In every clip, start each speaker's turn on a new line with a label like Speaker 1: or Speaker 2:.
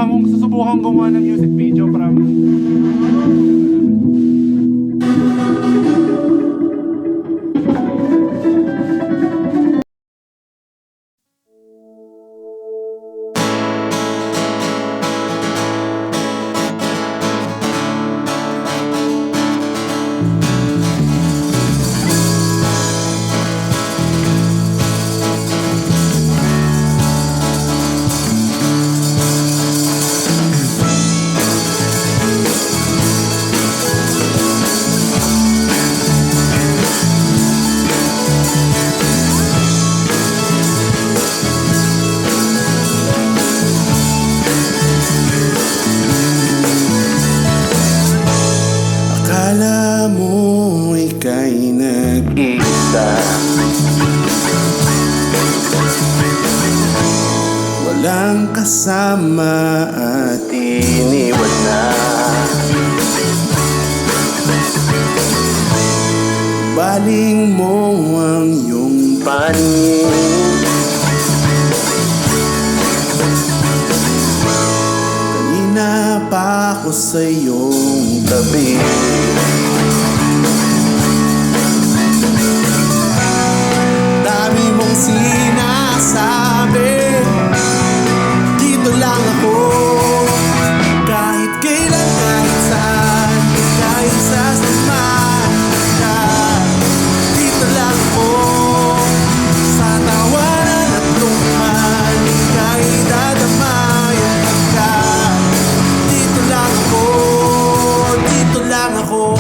Speaker 1: susubukan gumawa ng music video from
Speaker 2: akala mo ika'y nag-isa, walang kasama at iniwan na. Baling mo ang iyong panin, kanina pa ako sa iyong tabi. Dami mong sinasabi, dito lang ako. Kahit kailan, kahit saan, kahit sasamahan ka, dito lang ako. Sa tawanan at lungman, kahit dadamayan ka, dito lang ako, dito lang ako.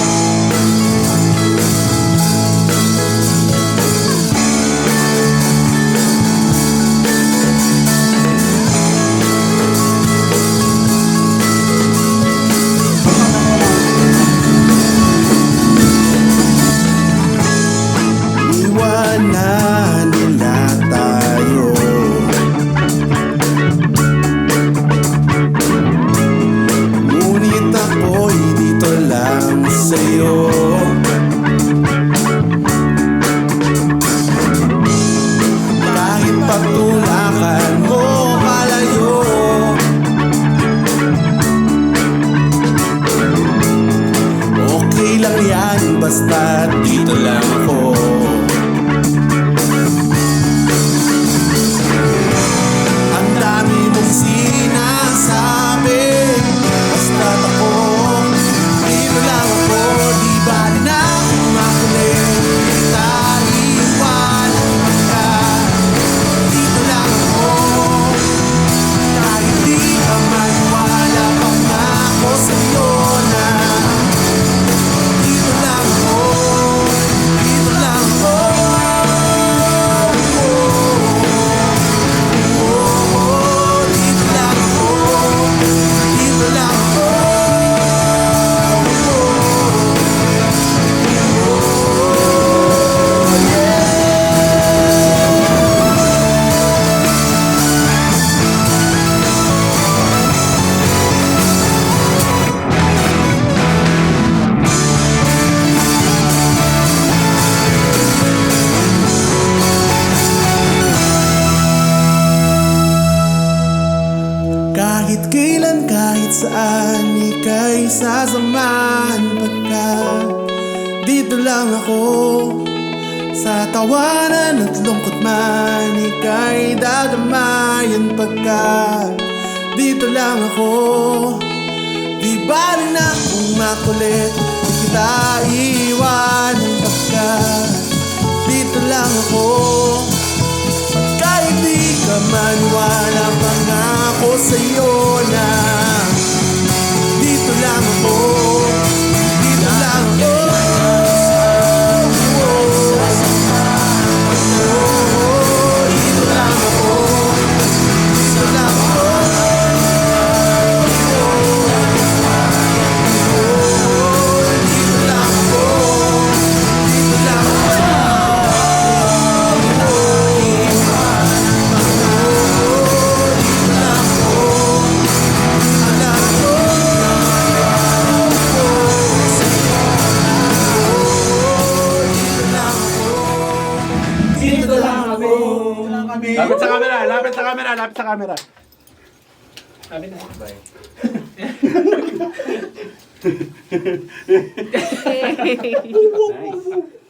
Speaker 2: Iwanan nila tayo, ngunit ako'y dito lang sa'yo. Kahit patulakan mo palayo, okay lang yan, basta dito lang ako. Ang dami mong sinasabi, basta't ako, dito lang ako. Di bali na kung makulit kita iwanan ka, dito lang ako. Kahit di ka maniwala, pangako sa'yo na dito lang ako, dito lang ako. Dito lang ako, dito lang ako. Kahit kailan, kahit saan, ika'y sasamahan pagka dito lang ako. Sa tawanan at lungkot man, ika'y dadamayan pagka dito lang ako. Di bali na kung makulit kita iwanan pagka dito lang ako. Kahit di ka maniwala, pangako sa'yo na dito lang ako, dito lang ako. Dito lang ako, dito lang ako. Dito lang ako, dito lang ako.
Speaker 1: Lapit sa camera, lapit sa camera, lapit sa camera.
Speaker 3: Sabi na.
Speaker 1: Bye.
Speaker 4: Nice.